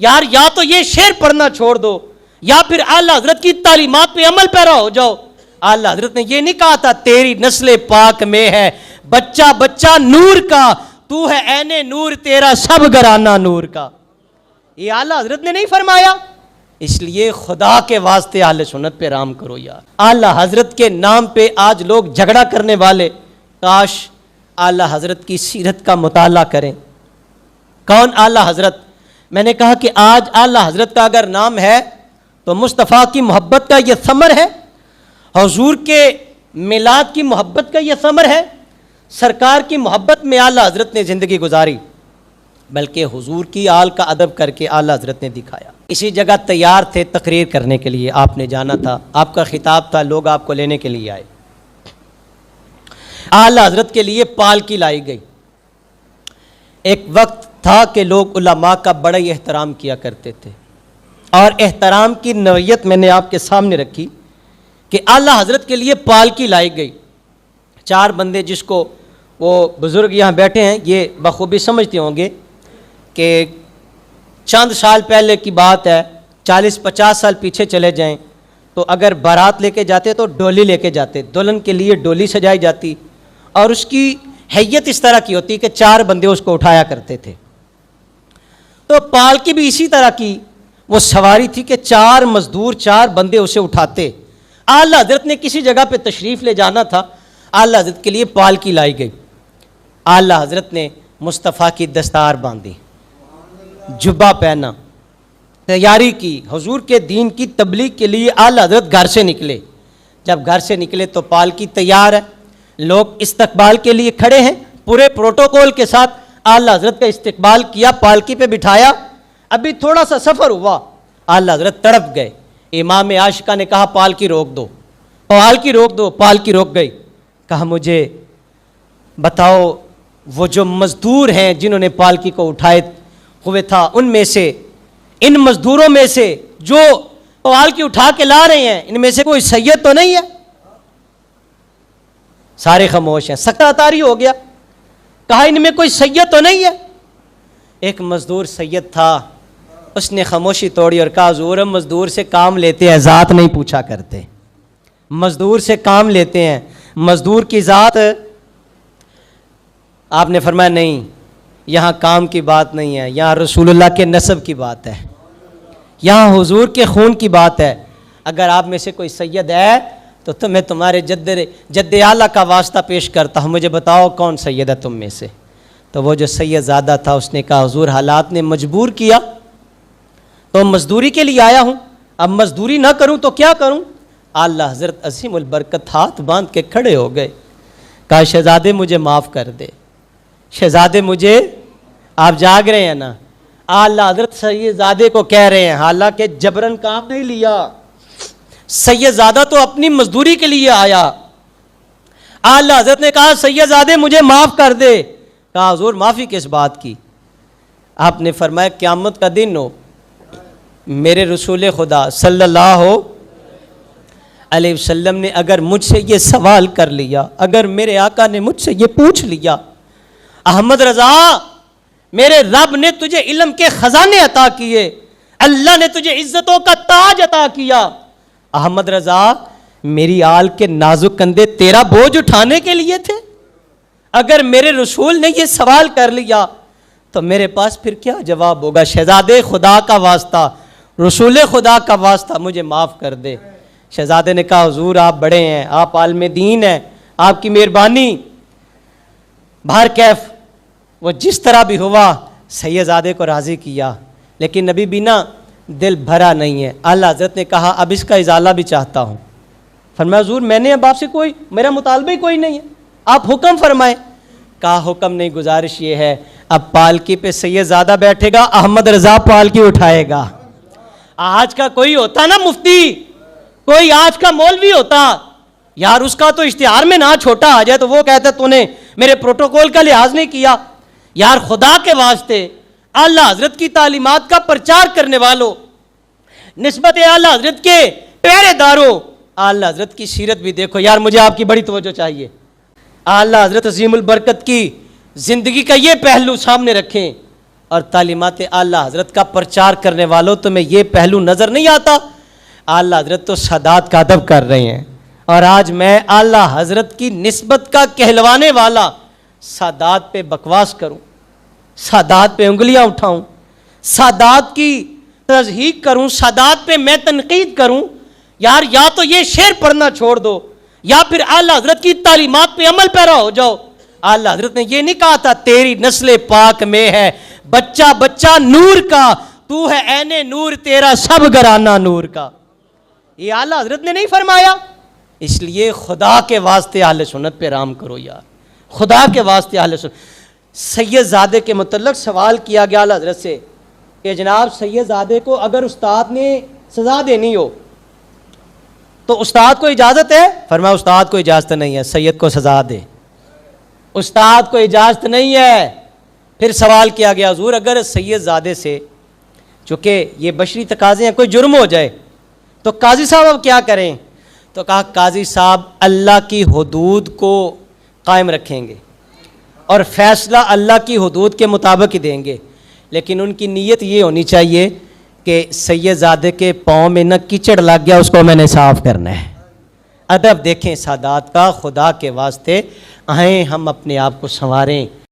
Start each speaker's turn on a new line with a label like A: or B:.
A: यार या तो ये शेर पढ़ना छोड़ दो या फिर आला हजरत की तालीमात पे अमल पैरा हो जाओ। आला हजरत ने ये नहीं कहा था तेरी नस्ल पाक में है बच्चा बच्चा नूर का, तू है ऐने नूर तेरा सब घराना नूर का। ये आला हजरत ने नहीं फरमाया। इसलिए खुदा के वास्ते आले सुन्नत पे राम करो यार। आला हजरत के नाम पे आज लोग झगड़ा करने वाले, काश आला हजरत की सीरत का मुताला करें। कौन आला हजरत? मैंने कहा कि आज आला हजरत का अगर नाम है तो मुस्तफ़ा की मोहब्बत का यह समर है, हुजूर के मिलाद की मोहब्बत का यह समर है। सरकार की मोहब्बत में आला हजरत ने ज़िंदगी गुजारी, बल्कि हुजूर की आल का अदब करके आला हजरत ने दिखाया। इसी जगह तैयार थे तकरीर करने के लिए, आपने जाना था, आपका खिताब था, लोग आपको लेने के लिए आए। आला हजरत के लिए पालकी लाई गई। एक वक्त था कि लोग उलमा का बड़ा ही एहतराम किया करते थे, और एहतराम की नौयत मैंने आपके सामने रखी कि आला हजरत के लिए पालकी लाई गई। चार बंदे, जिसको वो बुज़ुर्ग यहाँ बैठे हैं ये बखूबी समझते होंगे कि चंद साल पहले की बात है, 40-50 साल पीछे चले जाएं तो अगर बारात लेके जाते तो डोली लेके जाते, दुल्हन के लिए डोली सजाई जाती और उसकी हैयत इस तरह की होती कि चार बंदे उसको उठाया करते थे। तो पालकी भी इसी तरह की वो सवारी थी कि चार मजदूर, चार बंदे उसे उठाते। आला हजरत ने किसी जगह पे तशरीफ़ ले जाना था, आला हजरत के लिए पालकी लाई गई। आला हजरत ने मुस्तफ़ा की दस्तार बांधी, जुब्बा पहना, तैयारी की, हुजूर के दीन की तबलीग के लिए आला हजरत घर से निकले। जब घर से निकले तो पालकी तैयार है, लोग इस्तकबाल के लिए खड़े हैं, पूरे प्रोटोकॉल के साथ आला हजरत का इस्तकबाल किया, पालकी पे बिठाया। अभी थोड़ा सा सफ़र हुआ, आला हजरत तड़प गए। इमाम आशिका ने कहा पालकी रोक दो, पालकी रोक दो। पालकी रोक गई। कहा मुझे बताओ वो जो मजदूर हैं जिन्होंने पालकी को उठाए हुए था, उनमें से, इन मजदूरों में से जो पालकी उठा के ला रहे हैं, इनमें से कोई सैयद तो नहीं है? सारे खामोश हैं, सकतातारी हो गया। कहा इनमें कोई सैयद तो नहीं है? एक मजदूर सैयद था, उसने खामोशी तोड़ी और कहा हुजूर मजदूर से काम लेते हैं, ज़ात नहीं पूछा करते। मजदूर से काम लेते हैं, मजदूर की ज़ात। आपने फरमाया नहीं, यहाँ काम की बात नहीं है, यहाँ रसूलुल्लाह के नसब की बात है, यहाँ हुजूर के खून की बात है। अगर आप में से कोई सैयद है तो मैं तुम्हारे जद्द आला का वास्ता पेश करता हूँ, मुझे बताओ कौन सैयद है तुम में से। तो वो जो सैयद ज़ादा था उसने कहा हुजूर हालात ने मजबूर किया तो मजदूरी के लिए आया हूँ, अब मजदूरी ना करूँ तो क्या करूँ? आला हज़रत अज़ीमुल बरकत हाथ बांध के खड़े हो गए। कहा शहज़ादे मुझे माफ़ कर दे, शहज़ादे मुझे, आप जाग रहे हैं ना? आला हज़रत सैयदज़ादे को कह रहे हैं, हालांकि जबरन काम नहीं लिया, सैयदज़ादा तो अपनी मजदूरी के लिए आया। आला हज़रत ने कहा सैयदज़ादे मुझे माफ़ कर दे। कहा हुजूर माफ़ी किस बात की? आपने फरमाया क़यामत का दिन हो, मेरे रसूल खुदा सल्लल्लाहु अलैहि वसल्लम ने अगर मुझसे ये सवाल कर लिया, अगर मेरे आका ने मुझसे ये पूछ लिया, अहमद रज़ा मेरे रब ने तुझे इल्म के ख़ज़ाने अता किए, अल्लाह ने तुझे इज़्ज़तों का ताज अता किया, अहमद रज़ा मेरी आल के नाजुक कंधे तेरा बोझ उठाने के लिए थे। अगर मेरे रसूल ने ये सवाल कर लिया तो मेरे पास फिर क्या जवाब होगा? शहज़ादे खुदा का वास्ता, रसूल खुदा का वास्ता मुझे माफ़ कर दे। शहज़ादे ने कहा हुजूर आप बड़े हैं, आप आलम दीन हैं, आपकी मेहरबानी। बाहर कैफ वो जिस तरह भी हुआ सैयदज़ादे को राज़ी किया, लेकिन अभी भी ना दिल भरा नहीं है। आला हज़रत ने कहा अब इसका इजाला भी चाहता हूँ। फरमाया हुजूर मैंने अब आपसे कोई, मेरा मुतालबा ही कोई नहीं है, आप हुक्म फरमाएं। कहा हुक्म नहीं, गुजारिश ये है अब पालकी पे सैयदज़ादा बैठेगा, अहमद रज़ा पालकी उठाएगा। आज का कोई होता ना मुफ्ती, कोई आज का मौलवी होता यार, उसका तो इश्तिहार में ना छोटा आ जाए तो वो कहता तूने मेरे प्रोटोकॉल का लिहाज नहीं किया। यार खुदा के वास्ते आला हजरत की तालीमात का प्रचार करने वालों, निस्बत आला हजरत के पहरेदारों, आला हजरत की सीरत भी देखो यार, मुझे आपकी बड़ी तवज्जो चाहिए। आला हजरत अज़ीमुल बरकत की ज़िंदगी का ये पहलू सामने रखें और तालीमात आला हज़रत का प्रचार करने वालों तुम्हें ये पहलू नज़र नहीं आता? आला हज़रत तो सादात का अदब कर रहे हैं, और आज मैं आला हज़रत की निस्बत का कहलवाने वाला सादात पे बकवास करूं, सादात पे उंगलियां उठाऊं, सादात की तज़हीक करूं, सादात पे मैं तनकीद करूं? यार या तो ये शेर पढ़ना छोड़ दो या फिर आला हज़रत की तालीमात पे अमल पैरा हो जाओ। आला हज़रत ने ये नहीं कहा था तेरी नस्ल पाक में है बच्चा बच्चा नूर का, तू है ऐने नूर तेरा सब घराना नूर का। ये आला हज़रत ने नहीं फरमाया। इसलिए खुदा के वास्ते अहले सुन्नत पे राम करो यार, खुदा के वास्ते अहले सुन्नत। सैयदज़ादे के मुतल्लक सवाल किया गया आला हज़रत से कि जनाब सैयदज़ादे को अगर उस्ताद ने सज़ा देनी हो तो उस्ताद को इजाज़त है? फरमाया उस्ताद को इजाज़त नहीं है, सैयद को सज़ा दे, उस्ताद को इजाज़त नहीं है। फिर सवाल किया गया हुज़ूर अगर सैयदज़ादे से, चूँकि ये बशरी तकाज़े हैं, कोई जुर्म हो जाए तो काजी साहब अब क्या करें? तो कहा काजी साहब अल्लाह की हुदूद को कायम रखेंगे और फैसला अल्लाह की हुदूद के मुताबिक ही देंगे, लेकिन उनकी नीयत ये होनी चाहिए कि सैयदज़ादे के पाँव में न कीचड़ लग गया, उसको मैंने साफ़ करना है। अदब देखें सादात का, खुदा के वास्ते आएँ हम अपने आप को संवारें।